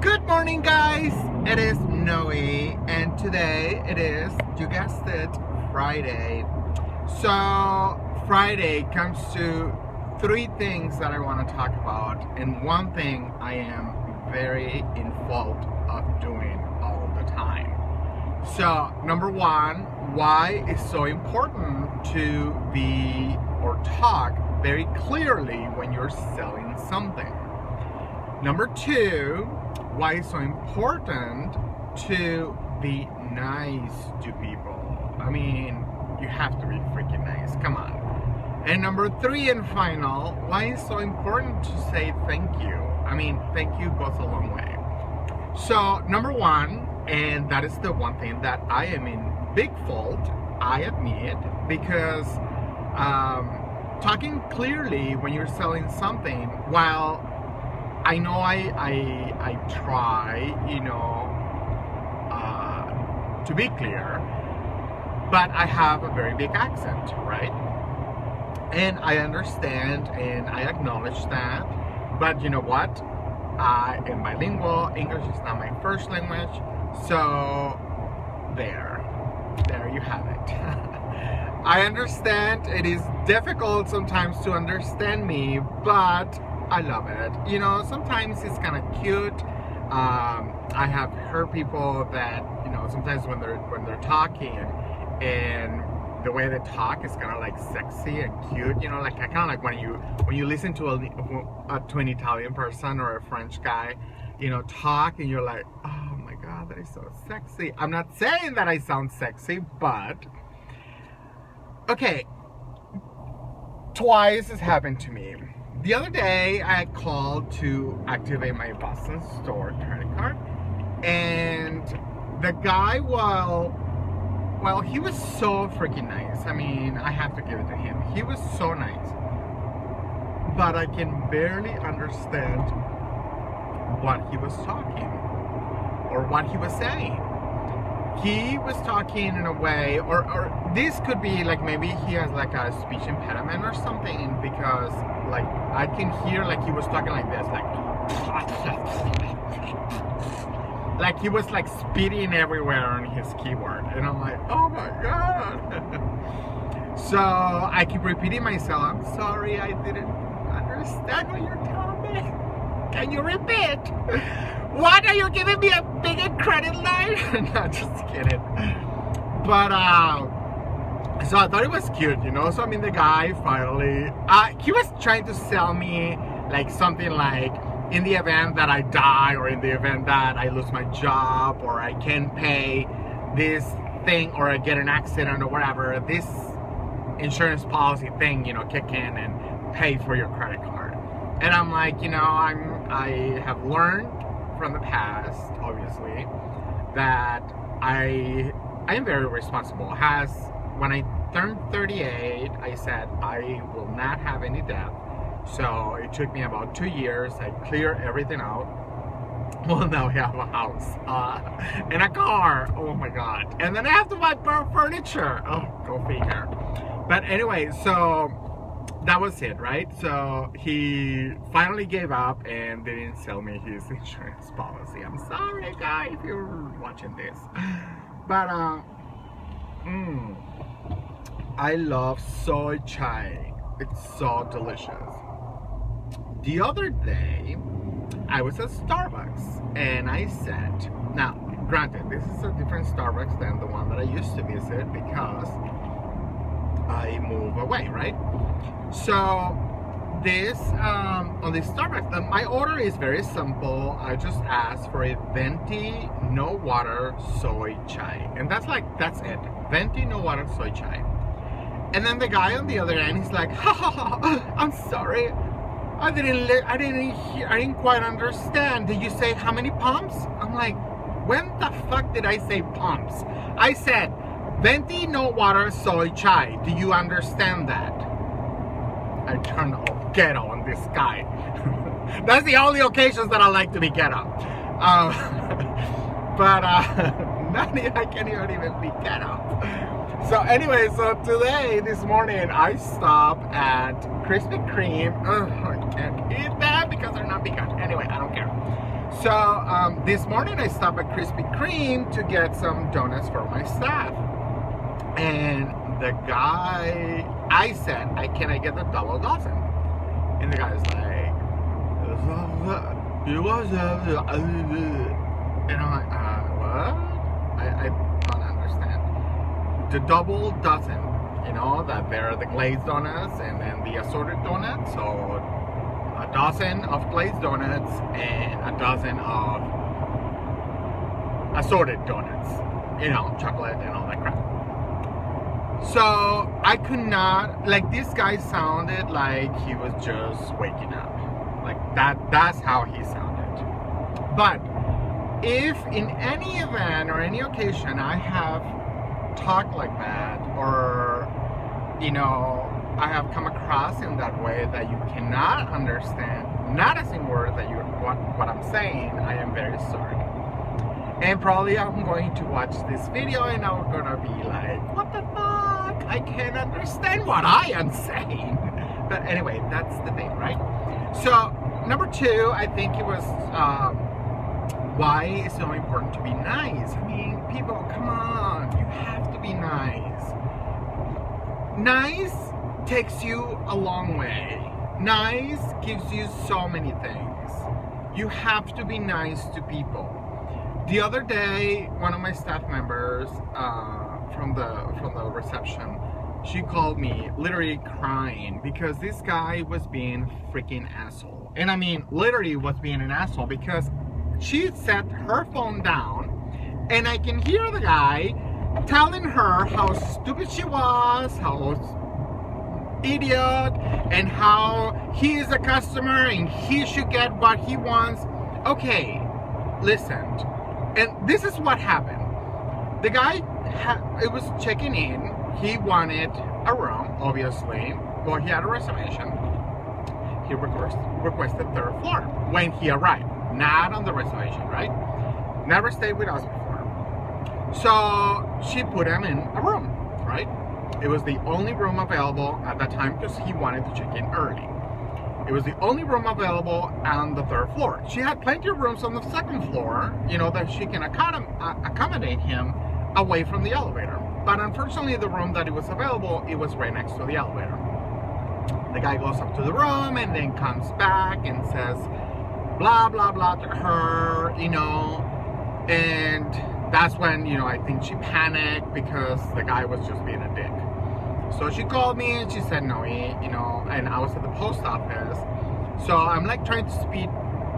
Good morning, guys. It is Noe, and today it is, you guessed it, Friday. So Friday comes to three things that I want to talk about, and one thing I am very in fault of doing all the time. So number one, why it's so important to be or talk very clearly when you're selling something. Number two, why it's so important to be nice to people. I mean, you have to be freaking nice, come on. And number three and final, why it's so important to say thank you. I mean, thank you goes a long way. So number one, and that is the one thing that I am in big fault, I admit, because talking clearly when you're selling something, while I know I try, to be clear, but I have a very big accent, right? And I understand and I acknowledge that, but you know what? I am bilingual. English is not my first language, so there you have it. I understand it is difficult sometimes to understand me, but I love it. Sometimes it's kind of cute. I have heard people that, sometimes when they're talking and the way they talk is kind of like sexy and cute, like kind of like when you listen to an Italian person or a French guy, talk, and you're like, oh my God, that is so sexy. I'm not saying that I sound sexy, but okay, twice it's happened to me. The other day, I called to activate my Boston store credit card, and the guy, well, he was so freaking nice. I mean, I have to give it to him. He was so nice, but I can barely understand what he was talking or what he was saying. He was talking in a way, or this could be like maybe he has like a speech impediment or something, because like I can hear like he was talking like this, like he was like spitting everywhere on his keyboard, and I'm like, oh my God. So I keep repeating myself, I'm sorry, I didn't understand what you're telling me. Can you repeat? What, are you giving me a bigger credit line? No, just kidding. But so I thought it was cute, So I mean, the guy finally, he was trying to sell me like something like, in the event that I die, or in the event that I lose my job, or I can't pay this thing, or I get an accident or whatever, this insurance policy thing, kick in and pay for your credit card. And I'm like, I have learned from the past, obviously, that I am very responsible. When I turned 38, I said I will not have any debt. So it took me about 2 years. I cleared everything out. Well, now I have a house and a car. Oh my God! And then I have to buy furniture. Oh, go figure. But anyway, so that was it, right? So he finally gave up and didn't sell me his insurance policy. I'm sorry, guy, if you're watching this. But I love soy chai. It's so delicious. The other day, I was at Starbucks, and I said, now, granted, this is a different Starbucks than the one that I used to visit because I moved away, right? So this, on the Starbucks, my order is very simple. I just asked for a venti, no water, soy chai. And that's it. Venti, no water, soy chai. And then the guy on the other end, he's like, I'm sorry. I didn't quite understand. Did you say how many pumps? I'm like, when the fuck did I say pumps? I said, venti, no water, soy chai. Do you understand that? I turned all ghetto on this guy. That's the only occasions that I like to be ghetto. But I can't even be ghetto. So anyway, this morning, I stopped at Krispy Kreme. I can't eat that because they're not vegan. Anyway, I don't care. So this morning I stopped at Krispy Kreme to get some donuts for my staff. And the guy, I said, can I get the double dozen? And the guy's like, and I'm like, what? I don't understand. The double dozen, you know, that there are the glazed donuts and then the assorted donuts. So a dozen of glazed donuts and a dozen of assorted donuts, you know, chocolate and all that crap. So I could not, like, this guy sounded like he was just waking up. Like that's how he sounded. But if in any event or any occasion I have talked like that, or, you know, I have come across in that way that you cannot understand, not a single word that what I'm saying, I am very sorry. And probably I'm going to watch this video and I'm gonna be like, what the fuck? I can't understand what I am saying. But anyway, that's the thing, right? So number two, I think it was why it's so important to be nice. I mean, people, come on, you have to be nice. Nice takes you a long way. Nice gives you so many things. You have to be nice to people. The other day, one of my staff members from the reception, she called me literally crying because this guy was being freaking asshole. And I mean, literally was being an asshole because she set her phone down and I can hear the guy telling her how stupid she was, how idiot, and how he is a customer and he should get what he wants. Okay, listen. And this is what happened. The guy, it was checking in. He wanted a room, obviously. Well, he had a reservation. He requested third floor when he arrived. Not on the reservation, right? Never stayed with us before. So she put him in a room, right? It was the only room available at that time because he wanted to check in early. It was the only room available on the third floor. She had plenty of rooms on the second floor, you know, that she can accommodate him away from the elevator. But unfortunately, the room that it was available, it was right next to the elevator. The guy goes up to the room and then comes back and says, blah, blah, blah to her, you know, and that's when, you know, I think she panicked because the guy was just being a dick. So she called me and she said, Noe, you know, and I was at the post office. So I'm like trying to speed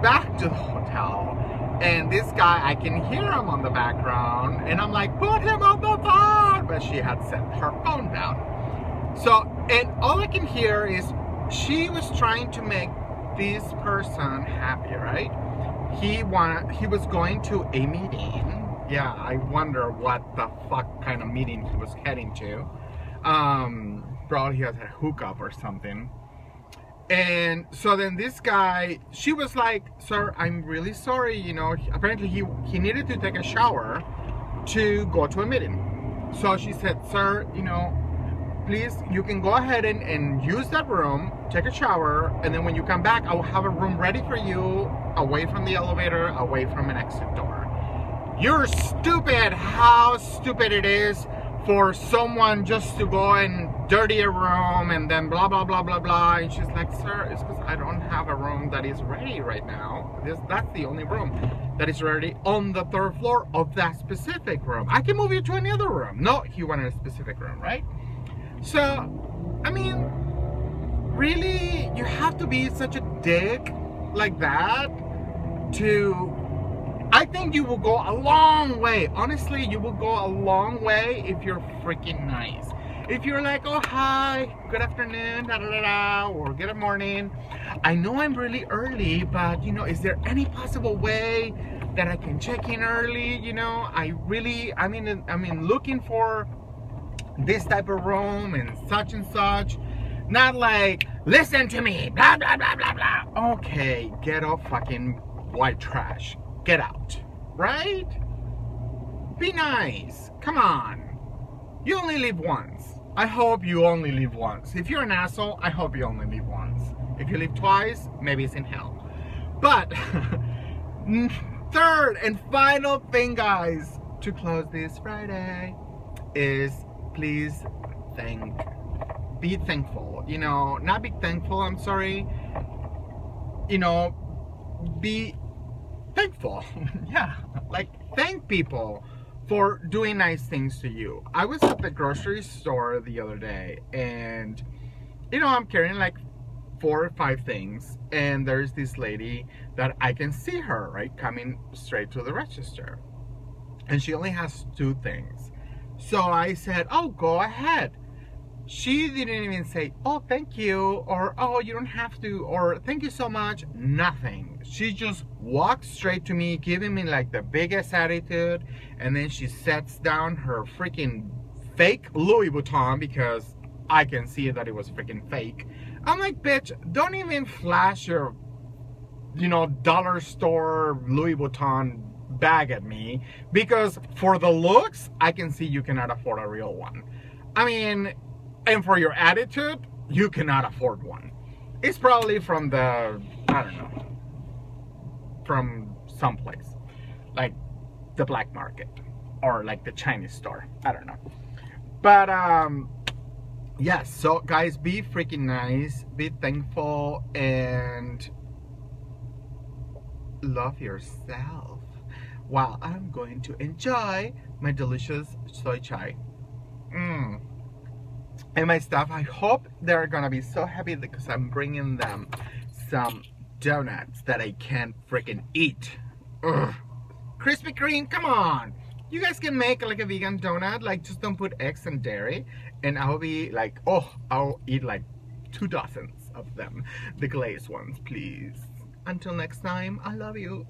back to the hotel. And this guy, I can hear him on the background. And I'm like, put him on the phone. But she had set her phone down. So, and all I can hear is she was trying to make this person happy, right? He was going to a meeting. Yeah, I wonder what the fuck kind of meeting he was heading to. Probably he has a hookup or something. And so then this guy, she was like, sir, I'm really sorry, you know, apparently he needed to take a shower to go to a meeting. So she said, sir, you know, please, you can go ahead and use that room, take a shower, and then when you come back, I will have a room ready for you, away from the elevator, away from an exit door. You're stupid. How stupid it is for someone just to go and dirty a room and then blah, blah, blah, blah, blah. And she's like, sir, it's because I don't have a room that is ready right now. That's the only room that is ready on the third floor of that specific room. I can move you to any other room. No, he wanted a specific room, right? So, I mean, really, you have to be such a dick like that to... I think you will go a long way. Honestly, you will go a long way if you're freaking nice. If you're like, oh, hi, good afternoon, da da da da, or good morning. I know I'm really early, but, you know, is there any possible way that I can check in early? You know, I mean, looking for this type of room and such. Not like, listen to me, blah, blah, blah, blah, blah. Okay, get off fucking white trash. Get out, right? Be nice. Come on. You only live once. I hope you only live once. If you're an asshole, I hope you only live once. If you live twice, maybe it's in hell. But Third and final thing, guys, to close this Friday is please be thankful. You know, not be thankful, I'm sorry. You know, be thankful. Yeah, like thank people for doing nice things to you. I was at the grocery store the other day, and you know, I'm carrying like 4 or 5 things, and there's this lady that I can see her right coming straight to the register, and she only has 2 things. So I said, oh, go ahead. She didn't even say, oh, thank you, or oh, you don't have to, or thank you so much. Nothing. She just walked straight to me, giving me like the biggest attitude, and then she sets down her freaking fake Louis Vuitton, because I can see that it was freaking fake. I'm like, bitch, don't even flash your, you know, dollar store Louis Vuitton bag at me, because for the looks, I can see you cannot afford a real one. I mean, and for your attitude, you cannot afford one. It's probably from the, I don't know, from someplace, like the black market, or like the Chinese store, I don't know. But, yes, so guys, be freaking nice, be thankful, and love yourself while I'm going to enjoy my delicious soy chai. And my staff, I hope they're gonna be so happy because I'm bringing them some donuts that I can't freaking eat. Ugh. Krispy Kreme, come on! You guys can make like a vegan donut, like just don't put eggs and dairy, and I'll be like, oh, I'll eat like 2 dozens of them. The glazed ones, please. Until next time, I love you.